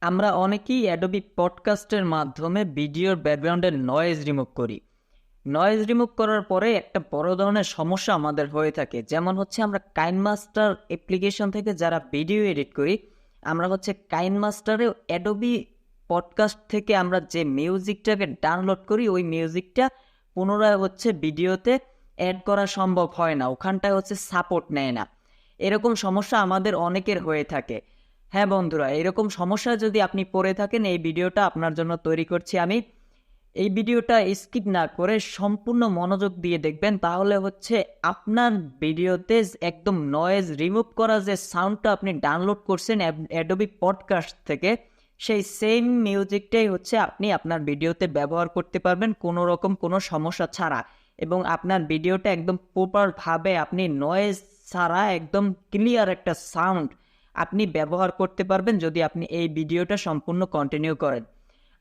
আমরা অনেকেই অ্যাডোবি পডকাস্টের মাধ্যমে ভিডিওর ব্যাকগ্রাউন্ডের নয়েজ রিমুভ করি। নয়েজ রিমুভ করার পরে একটা বড় ধরনের সমস্যা আমাদের হয়ে থাকে, যেমন হচ্ছে আমরা কাইনমাস্টার অ্যাপ্লিকেশন থেকে যারা ভিডিও এডিট করি, আমরা হচ্ছে কাইনমাস্টারে অ্যাডোবি পডকাস্ট থেকে আমরা যে মিউজিকটাকে ডাউনলোড করি, ওই মিউজিকটা পুনরায় হচ্ছে ভিডিওতে অ্যাড করা সম্ভব হয় না, ওখানটায় হচ্ছে সাপোর্ট নেয় না। এরকম সমস্যা আমাদের অনেকের হয়ে থাকে। হ্যাঁ বন্ধুরা, এরকম সমস্যা যদি আপনি পড়ে থাকেন, এই ভিডিওটা আপনার জন্য তৈরি করছি আমি। এই ভিডিওটা স্কিপ না করে সম্পূর্ণ মনোযোগ দিয়ে দেখবেন, তাহলে হচ্ছে আপনার ভিডিওতে একদম নয়েজ রিমুভ করা যে সাউন্ডটা আপনি ডাউনলোড করছেন অ্যাডোবি পডকাস্ট থেকে, সেই সেম মিউজিকটাই হচ্ছে আপনি আপনার ভিডিওতে ব্যবহার করতে পারবেন কোনো রকম কোনো সমস্যা ছাড়া, এবং আপনার ভিডিওটা একদম প্রপারভাবে আপনি নয়েজ ছাড়া একদম ক্লিয়ার একটা সাউন্ড আপনি ব্যবহার করতে পারবেন যদি আপনি এই ভিডিওটা সম্পূর্ণ কন্টিনিউ করেন।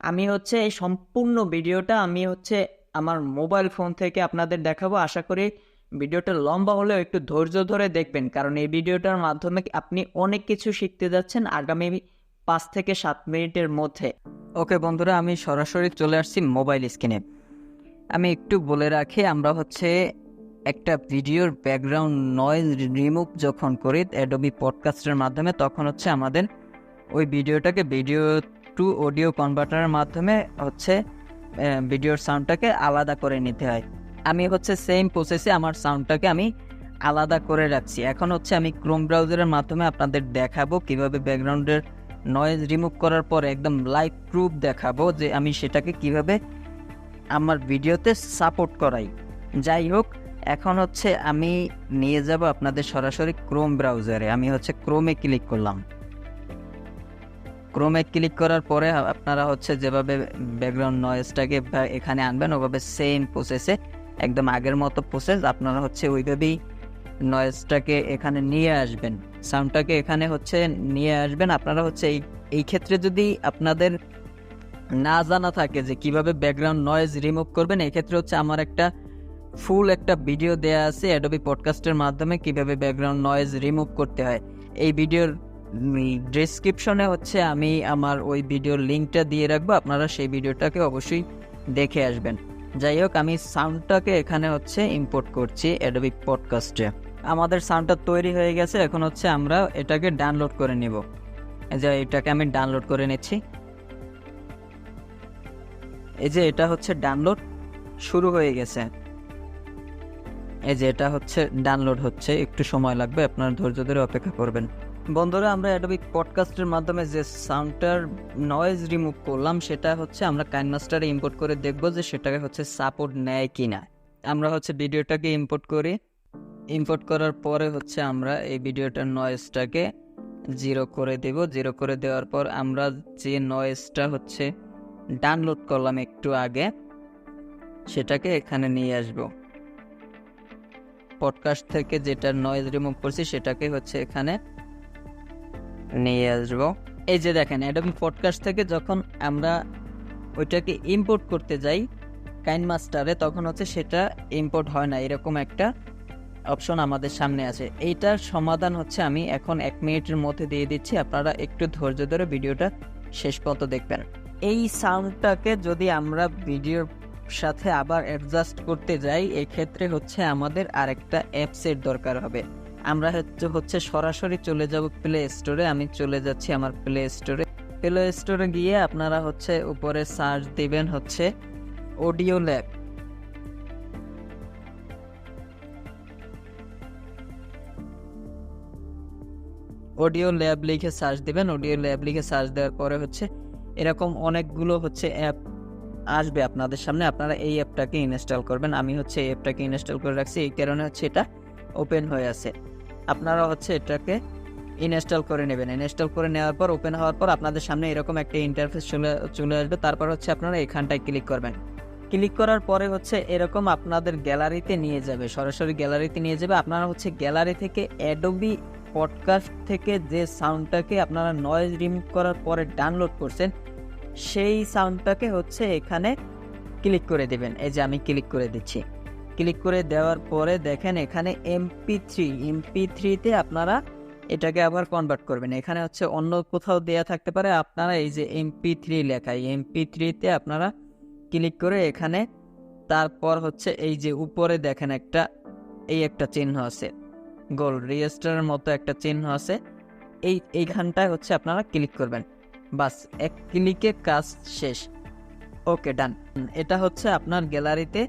আমি হচ্ছে এই সম্পূর্ণ ভিডিওটা আমি হচ্ছে আমার মোবাইল ফোন থেকে আপনাদের দেখাবো। আশা করি ভিডিওটা লম্বা হলেও একটু ধৈর্য ধরে দেখবেন, কারণ এই ভিডিওটার মাধ্যমে আপনি অনেক কিছু শিখতে যাচ্ছেন আগামী 5 থেকে 7 মিনিটের মধ্যে। ওকে বন্ধুরা, আমি সরাসরি চলে আসছি মোবাইল স্ক্রিনে। আমি একটু বলে রাখি, আমরা হচ্ছে একটা ভিডিওর ব্যাকগ্রাউন্ড নয়েজ রিমুভ যখন করি অ্যাডোবি পডকাস্টের মাধ্যমে, তখন হচ্ছে আমাদের ওই ভিডিওটাকে ভিডিও টু অডিও কনভার্টারের মাধ্যমে হচ্ছে ভিডিওর সাউন্ডটাকে আলাদা করে নিতে হয়। আমি হচ্ছে সেম প্রসেসে আমার সাউন্ডটাকে আমি আলাদা করে রাখছি। এখন হচ্ছে আমি ক্রোম ব্রাউজারের মাধ্যমে আপনাদের দেখাবো কিভাবে ব্যাকগ্রাউন্ডের নয়েজ রিমুভ করার পর একদম লাইভ প্রুফ দেখাবো যে আমি সেটাকে কিভাবে আমার ভিডিওতে সাপোর্ট করাই। যাই হোক, এখন হচ্ছে আমি নিয়ে যাব আপনাদের সরাসরি ক্রোম ব্রাউজারে। আমি হচ্ছে ক্রোমে ক্লিক করলাম। ক্রোমে ক্লিক করার পরে আপনারা হচ্ছে যেভাবে ব্যাকগ্রাউন্ড নয়েজটাকে এখানে আনবেন, ওভাবে সেম প্রসেসে একদম আগের মতো প্রসেস আপনারা হচ্ছে ওইভাবেই নয়েজটাকে এখানে নিয়ে আসবেন, সাউন্ডটাকে এখানে হচ্ছে নিয়ে আসবেন। আপনারা হচ্ছে এই ক্ষেত্রে যদি আপনাদের না জানা থাকে যে কিভাবে ব্যাকগ্রাউন্ড নয়েজ রিমুভ করবেন, এই ক্ষেত্রে হচ্ছে আমার একটা ফুল একটা ভিডিও দেয়া আছে অ্যাডোবি পডকাস্টের মাধ্যমে কিভাবে ব্যাকগ্রাউন্ড নয়েজ রিমুভ করতে হয়। এই ভিডিওর ডেসক্রিপশনে হচ্ছে আমি আমার ওই ভিডিওর লিঙ্কটা দিয়ে রাখবো, আপনারা সেই ভিডিওটাকে অবশ্যই দেখে আসবেন। যাই হোক, আমি সাউন্ডটাকে এখানে হচ্ছে ইম্পোর্ট করছি অ্যাডোবি পডকাস্টে। আমাদের সাউন্ডটা তৈরি হয়ে গেছে, এখন হচ্ছে আমরা এটাকে ডাউনলোড করে নিব। এই যে এটাকে আমি ডাউনলোড করে নিচ্ছি। এই যে এটা হচ্ছে ডাউনলোড শুরু হয়ে গেছে। এই যে এটা হচ্ছে ডাউনলোড হচ্ছে, একটু সময় লাগবে, আপনারা ধৈর্য ধরে অপেক্ষা করবেন। বন্ধুরা, আমরা অ্যাডোবি পডকাস্টের মাধ্যমে যে সাউন্ডটার নয়েজ রিমুভ করলাম, সেটা হচ্ছে আমরা কাইনমাস্টারে ইম্পোর্ট করে দেখব যে সেটাকে হচ্ছে সাপোর্ট নেয় কিনা। আমরা হচ্ছে ভিডিওটাকে ইম্পোর্ট করি। ইম্পোর্ট করার পরে হচ্ছে আমরা এই ভিডিওটার নয়েজটাকে 0 করে দেব। 0 করে দেওয়ার পর আমরা যে নয়েজটা হচ্ছে ডাউনলোড করলাম একটু আগে, সেটাকে এখানে নিয়ে আসব। পডকাস্ট থেকে যেটা নয়েজ রিমুভ করছি সেটাকে হচ্ছে এখানে নিয়ে আসব। এই যে দেখেন, অ্যাডোবি পডকাস্ট থেকে যখন আমরা ওইটাকে ইম্পোর্ট করতে যাই কাইনমাস্টারে, তখন হচ্ছে সেটা ইম্পোর্ট হয় না, এরকম একটা অপশন আমাদের সামনে আছে। এইটার সমাধান হচ্ছে আমি এখন 1 মিনিটের মধ্যে দিয়ে দিচ্ছি, আপনারা একটু ধৈর্য ধরে ভিডিওটা শেষ পর্যন্ত দেখবেন। এই সাউন্ডটাকে যদি আমরা ভিডিওর সাথে আবার অ্যাডজাস্ট করতে যাই, এক্ষেত্রে হচ্ছে আমাদের আরেকটা অ্যাপসের দরকার হবে। আমরা হচ্ছে সরাসরি চলে যাব প্লে স্টোরে। আমি চলে যাচ্ছি আমার প্লে স্টোরে। প্লে স্টোরে গিয়ে আপনারা হচ্ছে উপরে সার্চ দিবেন হচ্ছে অডিও ল্যাব। অডিও ল্যাব লিখে সার্চ দিবেন। অডিও ল্যাব লিখে সার্চ দেওয়ার পরে হচ্ছে এরকম অনেকগুলো হচ্ছে অ্যাপ আসবে আপনাদের সামনে, আপনারা এই অ্যাপটাকে ইনস্টল করবেন। আমি হচ্ছে এই অ্যাপটাকে ইনস্টল করে রাখছি, এই কারণে হচ্ছে এটা ওপেন হয়ে আছে। আপনারা হচ্ছে এটাকে ইনস্টল করে নেবেন। ইনস্টল করে নেওয়ার পর ওপেন হওয়ার পর আপনাদের সামনে এরকম একটা ইন্টারফেস চলে আসবে। তারপর হচ্ছে আপনারা এখানটায় ক্লিক করবেন। ক্লিক করার পরে হচ্ছে এরকম আপনাদের গ্যালারিতে নিয়ে যাবে, সরাসরি গ্যালারিতে নিয়ে যাবে। আপনারা হচ্ছে গ্যালারি থেকে অ্যাডোবি পডকাস্ট থেকে যে সাউন্ডটাকে আপনারা নয়েজ রিমুভ করার পরে ডাউনলোড করছেন, সেই সাউন্ডটাকে হচ্ছে এখানে ক্লিক করে দিবেন। এই যে আমি ক্লিক করে দিচ্ছি। ক্লিক করে দেওয়ার পরে দেখেন এখানে MP3 তে আপনারা এটাকে আবার কনভার্ট করবেন। এখানে হচ্ছে অন্য কোথাও দেয়া থাকতে পারে, আপনারা এই যে MP3 লেখা, MP3-তে আপনারা ক্লিক করে এখানে, তারপর হচ্ছে এই যে উপরে দেখেন একটা চিহ্ন আছে, গোল রেজিস্টারের মতো একটা চিহ্ন আছে, এইখানটায় হচ্ছে আপনারা ক্লিক করবেন। বাস, এক ক্লিকে কাজ শেষ। ওকে, ডান। এটা হচ্ছে আপনার গ্যালারিতে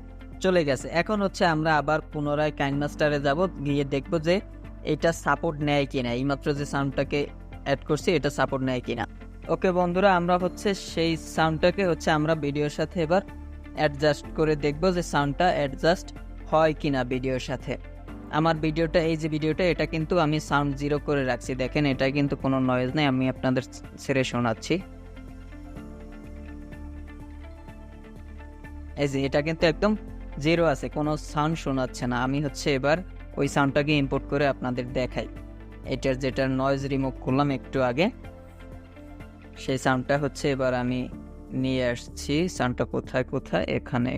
চলে গেছে। এখন হচ্ছে আমরা আবার পুনরায় কাইনমাস্টারে যাব, গিয়ে দেখবো যে এটা সাপোর্ট নেয় কিনা, এইমাত্র যে সাউন্ডটাকে অ্যাড করছি এটা সাপোর্ট নেয় কিনা। ওকে বন্ধুরা, আমরা হচ্ছে সেই সাউন্ডটাকে হচ্ছে আমরা ভিডিওর সাথে এবার অ্যাডজাস্ট করে দেখবো যে সাউন্ডটা অ্যাডজাস্ট হয় কিনা ভিডিওর সাথে। আমার ভিডিওটা, এই যে ভিডিওটা, এটা কিন্তু আমি সাউন্ড 0 করে রাখছি, দেখেন এটা কিন্তু কোনো নয়েজ নেই। আমি আপনাদের ছেড়ে শোনাচ্ছি, এই যে এটা কিন্তু একদম 0 আছে, কোনো সাউন্ড শোনাচ্ছে না। আমি হচ্ছে এবার ওই সাউন্ডটাকে ইম্পোর্ট করে আপনাদের দেখাই। যেটার নয়েজ রিমুভ করলাম একটু আগে, সেই সাউন্ডটা হচ্ছে এবার আমি নিয়ে আসছি। সাউন্ডটা কোথায়, এখানে,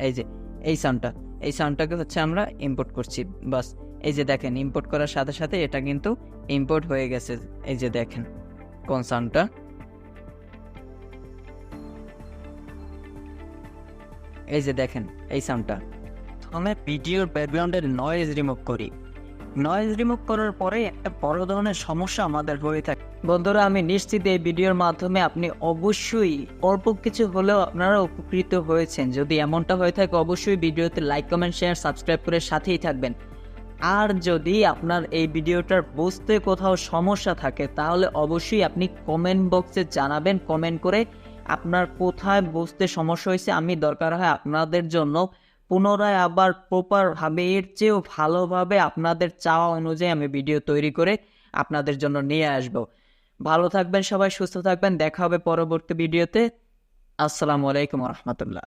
এই যে এই সাউন্ডটাকে হচ্ছে আমরা ইম্পোর্ট করছি। বাস, এই যে দেখেন ইম্পোর্ট করার সাথে সাথে এটা কিন্তু ইম্পোর্ট হয়ে গেছে। এই যে দেখেন কোন সাউন্ডটা, এই যে দেখেন এই সাউন্ডটা। প্রথমে ভিডিওর ব্যাকগ্রাউন্ডের নয়েজ রিমুভ করি। নয়েজ রিমুভ করার পরে একটা বড় ধরনের সমস্যা আমাদের হয়ে থাকে। বন্ধুরা, আমি নিশ্চিত এই ভিডিওর মাধ্যমে আপনি অবশ্যই অল্প কিছু হলেও আপনারা উপকৃত হয়েছেন। যদি এমনটা হয়ে থাকে অবশ্যই ভিডিওতে লাইক, কমেন্ট, শেয়ার, সাবস্ক্রাইব করে সাথেই থাকবেন। আর যদি আপনার এই ভিডিওটার বুঝতে কোথাও সমস্যা থাকে তাহলে অবশ্যই আপনি কমেন্ট বক্সে জানাবেন, কমেন্ট করে আপনার কোথায় বুঝতে সমস্যা হয়েছে। আমি দরকার হয় আপনাদের জন্য পুনরায় আবার প্রপারভাবে, এর চেয়েও ভালোভাবে আপনাদের চাওয়া অনুযায়ী আমি ভিডিও তৈরি করে আপনাদের জন্য নিয়ে আসব। ভালো থাকবেন সবাই, সুস্থ থাকবেন, দেখা হবে পরবর্তী ভিডিওতে। আসসালামু আলাইকুম রহমতুল্লাহ।